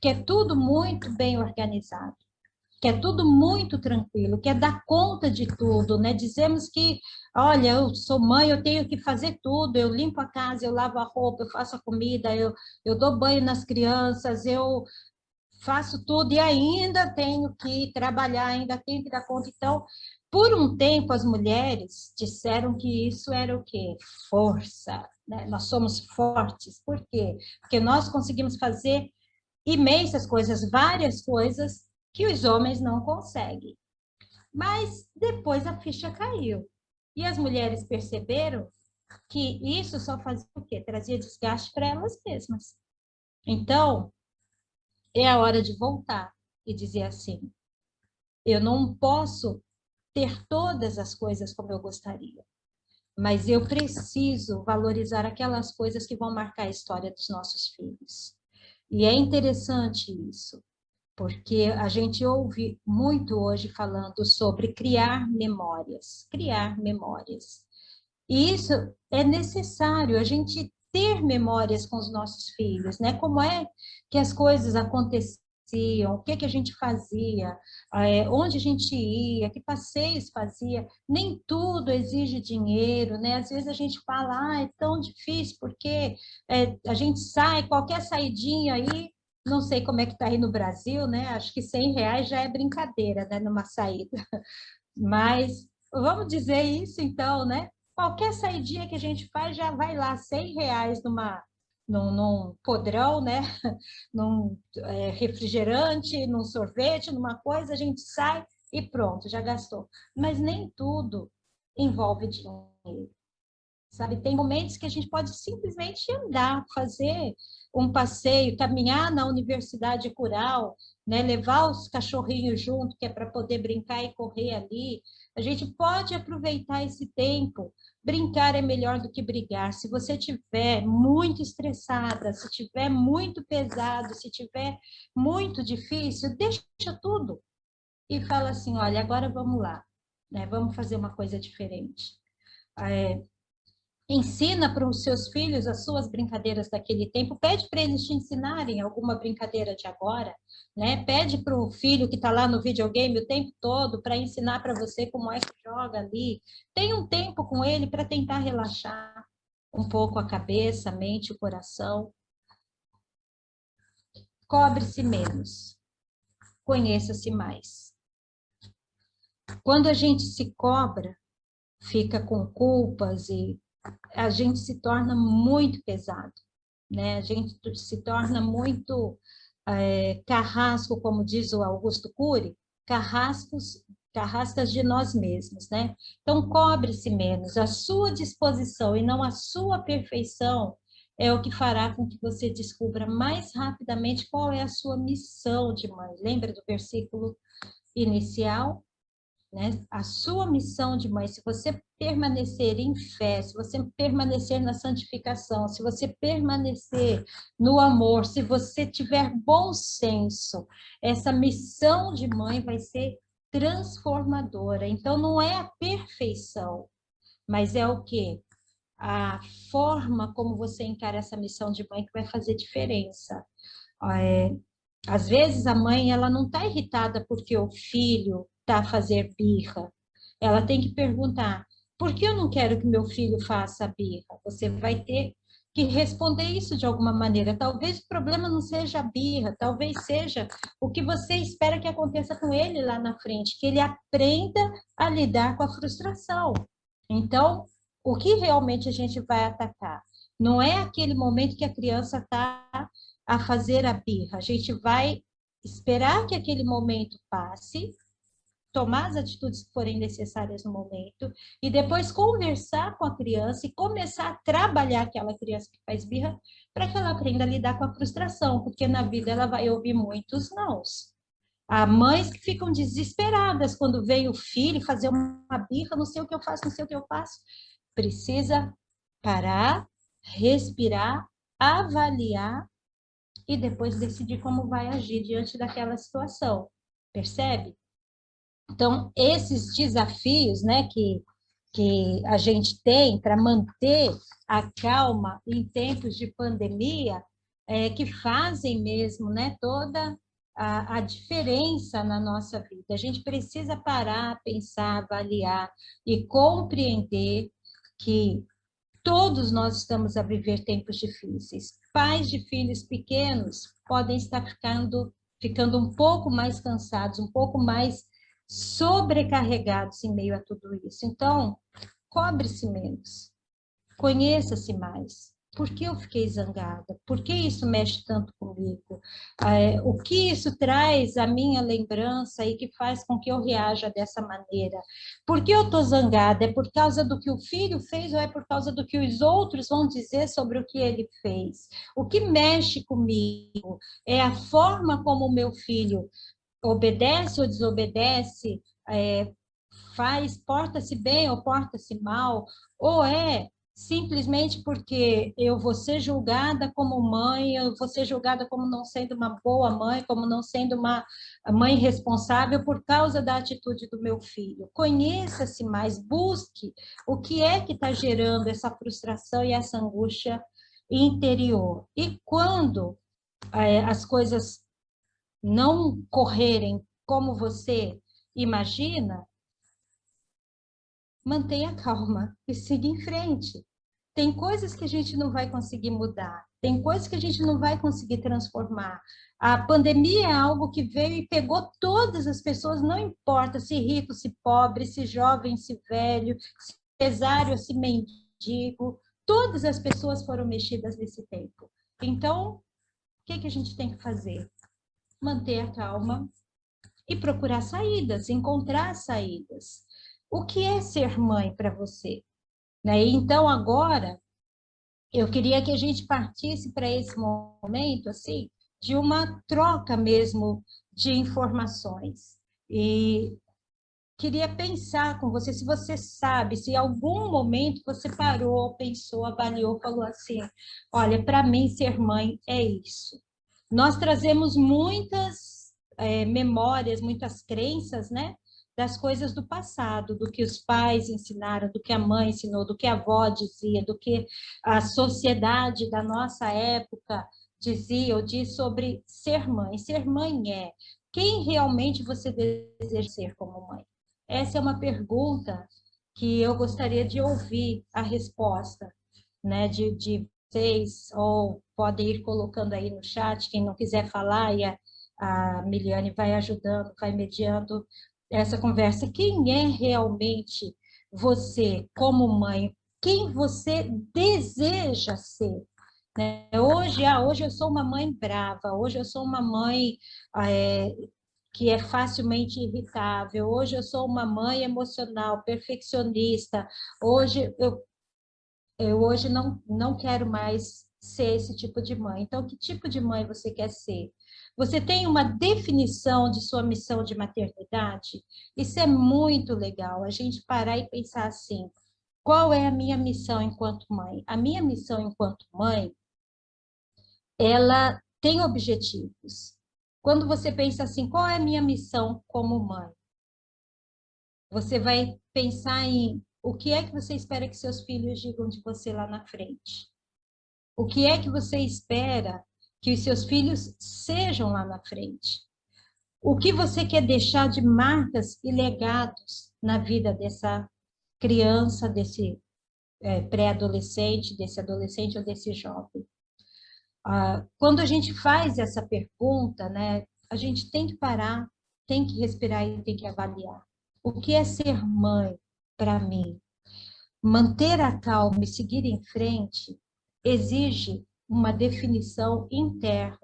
quer tudo muito bem organizado, quer tudo muito tranquilo, quer dar conta de tudo, né? Dizemos que, olha, eu sou mãe, eu tenho que fazer tudo, eu limpo a casa, eu lavo a roupa, eu faço a comida, eu dou banho nas crianças, eu faço tudo e ainda tenho que trabalhar, ainda tenho que dar conta. Então, por um tempo, as mulheres disseram que isso era o quê? Força, né? Nós somos fortes. Por quê? Porque nós conseguimos fazer imensas coisas, várias coisas que os homens não conseguem. Mas depois a ficha caiu. E as mulheres perceberam que isso só fazia o quê? Trazia desgaste para elas mesmas. Então, é a hora de voltar e dizer assim, eu não posso ter todas as coisas como eu gostaria, mas eu preciso valorizar aquelas coisas que vão marcar a história dos nossos filhos. E é interessante isso, porque a gente ouve muito hoje falando sobre criar memórias. E isso é necessário, a gente ter memórias com os nossos filhos, né? Como é que as coisas aconteciam, o que a gente fazia, onde a gente ia, que passeios fazia. Nem tudo exige dinheiro, né? Às vezes a gente fala, é tão difícil, porque a gente sai, qualquer saidinha aí, não sei como é que está aí no Brasil, né? Acho que R$100 já é brincadeira, né? Numa saída. Mas vamos dizer isso então, né? Qualquer saidinha que a gente faz já vai lá R$100 num podrão, né? Num refrigerante, num sorvete, numa coisa, a gente sai e pronto, já gastou. Mas nem tudo envolve dinheiro. sabe? Tem momentos que a gente pode simplesmente andar, fazer um passeio, caminhar na universidade rural, né? Levar os cachorrinhos junto, que é para poder brincar e correr ali. A gente pode aproveitar esse tempo. Brincar é melhor do que brigar. Se você estiver muito estressada, se estiver muito pesado, se estiver muito difícil, deixa tudo e fala assim, olha, agora vamos lá, né? Vamos fazer uma coisa diferente. Ensina para os seus filhos as suas brincadeiras daquele tempo, pede para eles te ensinarem alguma brincadeira de agora, né? Pede para o filho que está lá no videogame o tempo todo para ensinar para você como é que joga ali. Tem um tempo com ele para tentar relaxar um pouco a cabeça, a mente, o coração. Cobre-se menos, conheça-se mais. Quando a gente se cobra, fica com culpas e a gente se torna muito pesado, né? A gente se torna muito carrasco, como diz o Augusto Cury, carrascas de nós mesmos, né? Então, cobre-se menos. A sua disposição e não a sua perfeição é o que fará com que você descubra mais rapidamente qual é a sua missão de mãe. Lembra do versículo inicial? Né? A sua missão de mãe, se você permanecer em fé, se você permanecer na santificação, se você permanecer no amor, se você tiver bom senso, essa missão de mãe vai ser transformadora. Então, não é a perfeição, mas é o quê? A forma como você encara essa missão de mãe que vai fazer diferença. Às vezes a mãe ela não está irritada porque o filho está a fazer birra. Ela tem que perguntar, por que eu não quero que meu filho faça birra? Você vai ter que responder isso de alguma maneira. Talvez o problema não seja a birra, talvez seja o que você espera que aconteça com ele lá na frente, que ele aprenda a lidar com a frustração. Então, o que realmente a gente vai atacar? Não é aquele momento que a criança está a fazer a birra. A gente vai esperar que aquele momento passe, tomar as atitudes que forem necessárias no momento e depois conversar com a criança e começar a trabalhar aquela criança que faz birra para que ela aprenda a lidar com a frustração, porque na vida ela vai ouvir muitos nãos. Há mães que ficam desesperadas quando vem o filho fazer uma birra, não sei o que eu faço, não sei o que eu faço. Precisa parar, respirar, avaliar e depois decidir como vai agir diante daquela situação. Percebe? Então, esses desafios, né, que a gente tem para manter a calma em tempos de pandemia, que fazem mesmo, né, toda a diferença na nossa vida. A gente precisa parar, pensar, avaliar e compreender que todos nós estamos a viver tempos difíceis. Pais de filhos pequenos podem estar ficando um pouco mais cansados, um pouco mais sobrecarregados em meio a tudo isso. Então, cobre-se menos, conheça-se mais. Por que eu fiquei zangada? Por que isso mexe tanto comigo? O que isso traz à minha lembrança e que faz com que eu reaja dessa maneira? Por que eu estou zangada? É por causa do que o filho fez ou é por causa do que os outros vão dizer sobre o que ele fez? O que mexe comigo é a forma como o meu filho obedece ou desobedece, porta-se bem ou porta-se mal, ou é simplesmente porque eu vou ser julgada como mãe, eu vou ser julgada como não sendo uma boa mãe, como não sendo uma mãe responsável por causa da atitude do meu filho. Conheça-se mais, busque o que é que está gerando essa frustração e essa angústia interior. E quando as coisas não correrem como você imagina, mantenha calma e siga em frente. Tem coisas que a gente não vai conseguir mudar, tem coisas que a gente não vai conseguir transformar. A pandemia é algo que veio e pegou todas as pessoas, não importa se rico, se pobre, se jovem, se velho, se empresário, se mendigo, todas as pessoas foram mexidas nesse tempo. Então, o que a gente tem que fazer? Manter a calma e procurar saídas, encontrar saídas. O que é ser mãe para você? né? Então, agora, eu queria que a gente partisse para esse momento, assim, de uma troca mesmo de informações. E queria pensar com você, se você sabe, se em algum momento você parou, pensou, avaliou, falou assim, olha, para mim ser mãe é isso. Nós trazemos muitas memórias, muitas crenças, né? Das coisas do passado, do que os pais ensinaram, do que a mãe ensinou, do que a avó dizia, do que a sociedade da nossa época dizia ou diz sobre ser mãe. Ser mãe é quem realmente você deseja ser como mãe? Essa é uma pergunta que eu gostaria de ouvir a resposta, né, de vocês, ou podem ir colocando aí no chat, quem não quiser falar, e a Miliane vai ajudando, vai mediando essa conversa. Quem é realmente você, como mãe? Quem você deseja ser? Né? Hoje eu sou uma mãe brava, hoje eu sou uma mãe que é facilmente irritável, hoje eu sou uma mãe emocional, perfeccionista, hoje eu hoje não quero mais ser esse tipo de mãe. Então, que tipo de mãe você quer ser? Você tem uma definição de sua missão de maternidade? Isso é muito legal, a gente parar e pensar assim, qual é a minha missão enquanto mãe? A minha missão enquanto mãe, ela tem objetivos. Quando você pensa assim, qual é a minha missão como mãe? Você vai pensar em o que é que você espera que seus filhos digam de você lá na frente. O que é que você espera que os seus filhos sejam lá na frente? O que você quer deixar de marcas e legados na vida dessa criança, desse pré-adolescente, desse adolescente ou desse jovem? Quando a gente faz essa pergunta, né, a gente tem que parar, tem que respirar e tem que avaliar. O que é ser mãe para mim? Manter a calma e seguir em frente exige uma definição interna,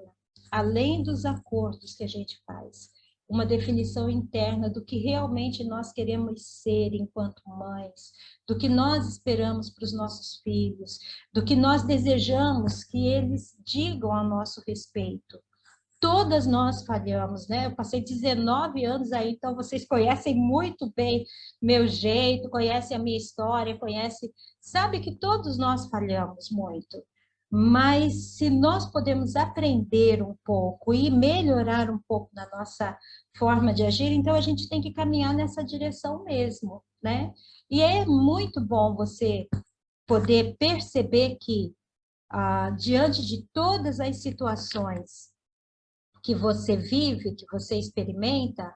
além dos acordos que a gente faz. Uma definição interna do que realmente nós queremos ser enquanto mães, do que nós esperamos para os nossos filhos, do que nós desejamos que eles digam a nosso respeito. Todas nós falhamos, né? Eu passei 19 anos aí, então vocês conhecem muito bem meu jeito, conhecem a minha história, conhecem... Sabe que todos nós falhamos muito, mas se nós podemos aprender um pouco e melhorar um pouco na nossa forma de agir, então a gente tem que caminhar nessa direção mesmo, né? E é muito bom você poder perceber que, diante de todas as situações que você vive, que você experimenta,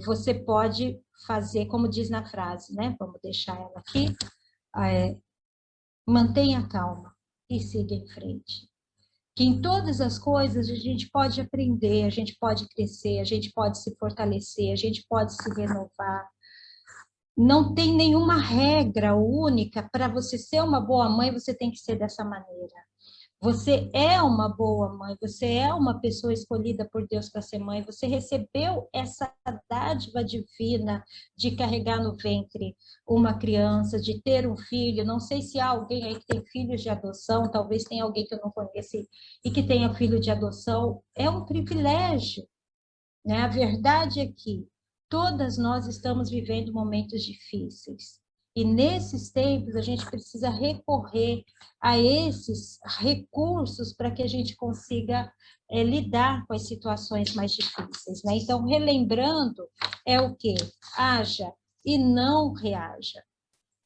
você pode fazer, como diz na frase, né? Vamos deixar ela aqui. Mantenha calma e siga em frente. Que em todas as coisas a gente pode aprender, a gente pode crescer, a gente pode se fortalecer, a gente pode se renovar. Não tem nenhuma regra única para você ser uma boa mãe, você tem que ser dessa maneira. Você é uma boa mãe, você é uma pessoa escolhida por Deus para ser mãe, você recebeu essa dádiva divina de carregar no ventre uma criança, de ter um filho. Não sei se há alguém aí que tem filhos de adoção, talvez tenha alguém que eu não conheço e que tenha filho de adoção. É um privilégio, né? A verdade é que todas nós estamos vivendo momentos difíceis. E nesses tempos a gente precisa recorrer a esses recursos para que a gente consiga lidar com as situações mais difíceis, né? Então, relembrando, é o quê? Haja e não reaja.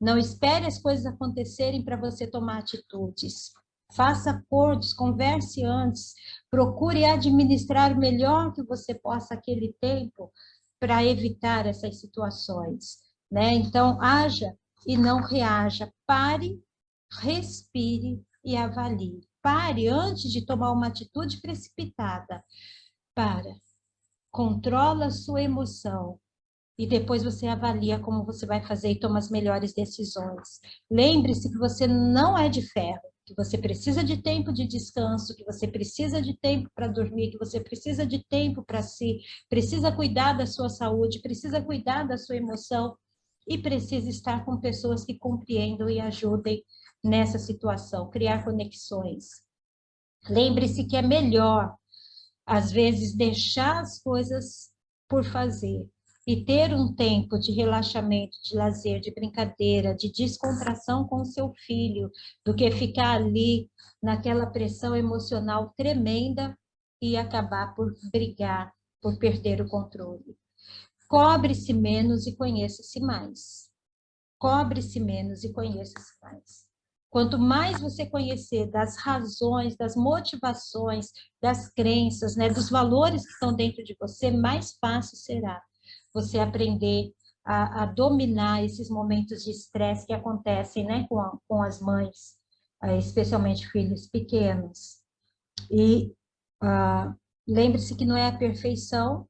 Não espere as coisas acontecerem para você tomar atitudes. Faça acordos, converse antes, procure administrar o melhor que você possa aquele tempo para evitar essas situações, né? Então, haja e não reaja. Pare, respire e avalie. Pare antes de tomar uma atitude precipitada. Controla a sua emoção e depois você avalia como você vai fazer e toma as melhores decisões. Lembre-se que você não é de ferro, que você precisa de tempo de descanso, que você precisa de tempo para dormir, que você precisa de tempo para si, precisa cuidar da sua saúde, precisa cuidar da sua emoção. e precisa estar com pessoas que compreendam e ajudem nessa situação, criar conexões. Lembre-se que é melhor, às vezes, deixar as coisas por fazer e ter um tempo de relaxamento, de lazer, de brincadeira, de descontração com o seu filho, do que ficar ali naquela pressão emocional tremenda e acabar por brigar, por perder o controle. Cobre-se menos e conheça-se mais. Cobre-se menos e conheça-se mais. Quanto mais você conhecer das razões, das motivações, das crenças, né, dos valores que estão dentro de você, mais fácil será você aprender a dominar esses momentos de estresse que acontecem, né, com as mães, especialmente filhos pequenos. E lembre-se que não é a perfeição,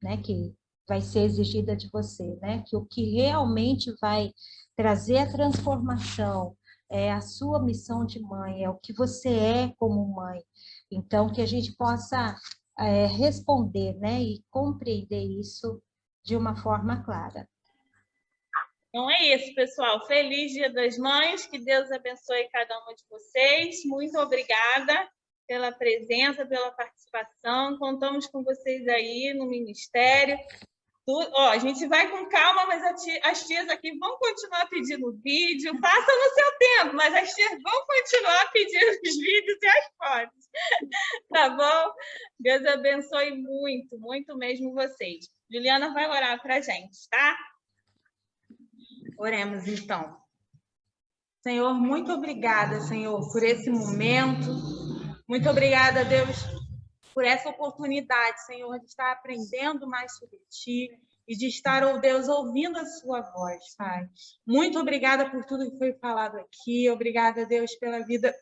né, que vai ser exigida de você, né, que o que realmente vai trazer a transformação é a sua missão de mãe, é o que você é como mãe. Então, que a gente possa responder, né, e compreender isso de uma forma clara. Então é isso, pessoal. Feliz Dia das Mães, que Deus abençoe cada uma de vocês. Muito obrigada pela presença, pela participação. Contamos com vocês aí no Ministério. A gente vai com calma, mas as tias aqui vão continuar pedindo vídeo. Passa no seu tempo, mas as tias vão continuar pedindo os vídeos e as fotos. Tá bom? Deus abençoe muito, muito mesmo vocês. Juliana vai orar para a gente, tá? Oremos, então. Senhor, muito obrigada, Senhor, por esse momento. Muito obrigada, Deus, por essa oportunidade, Senhor, de estar aprendendo mais sobre Ti e de estar, oh Deus, ouvindo a Sua voz, Pai. Muito obrigada por tudo que foi falado aqui. Obrigada, Deus, pela vida,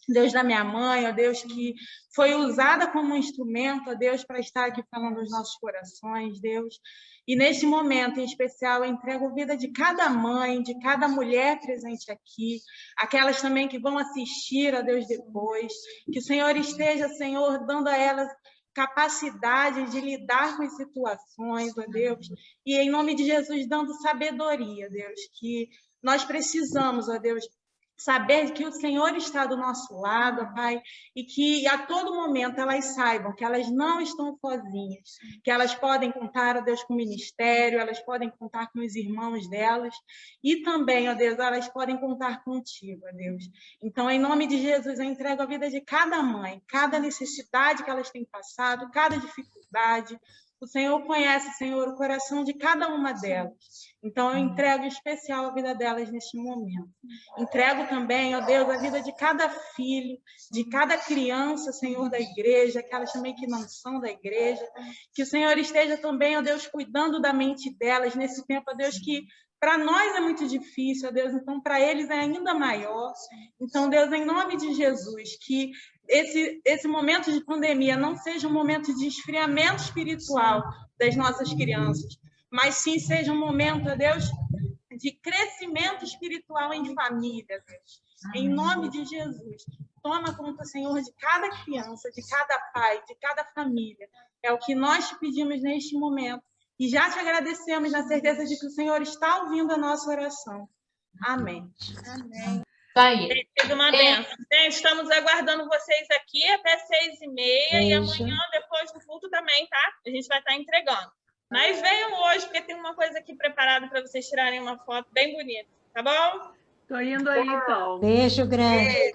Deus, da minha mãe, ó Deus, que foi usada como um instrumento, ó Deus, para estar aqui falando aos nossos corações, Deus. E neste momento, em especial, eu entrego a vida de cada mãe, de cada mulher presente aqui, aquelas também que vão assistir, ó Deus, depois. Que o Senhor esteja, Senhor, dando a elas capacidade de lidar com as situações, ó Deus. E, em nome de Jesus, dando sabedoria, Deus, que nós precisamos, ó Deus, saber que o Senhor está do nosso lado, Pai, e que a todo momento elas saibam que elas não estão sozinhas, que elas podem contar, ó Deus, com o ministério, elas podem contar com os irmãos delas, e também, ó Deus, elas podem contar contigo, ó Deus. Então, em nome de Jesus, eu entrego a vida de cada mãe, cada necessidade que elas têm passado, cada dificuldade. O Senhor conhece, Senhor, o coração de cada uma delas. Então, eu entrego em especial a vida delas neste momento. Entrego também, ó Deus, a vida de cada filho, de cada criança, Senhor, da igreja, aquelas também que não são da igreja. Que o Senhor esteja também, ó Deus, cuidando da mente delas nesse tempo, ó Deus, que para nós é muito difícil, ó Deus, então para eles é ainda maior. Então, Deus, em nome de Jesus, que esse momento de pandemia não seja um momento de esfriamento espiritual das nossas crianças, mas sim seja um momento, ó Deus, de crescimento espiritual em família, Deus. Em nome de Jesus, toma conta, Senhor, de cada criança, de cada pai, de cada família. É o que nós te pedimos neste momento. E já te agradecemos na certeza de que o Senhor está ouvindo a nossa oração. Amém. Amém. Aí. Uma benção. Gente, estamos aguardando vocês aqui até 6h30 e amanhã, depois do culto também, tá? A gente vai estar entregando. Mas venham hoje, porque tem uma coisa aqui preparada para vocês tirarem uma foto bem bonita, tá bom? Estou indo aí, então. Beijo grande.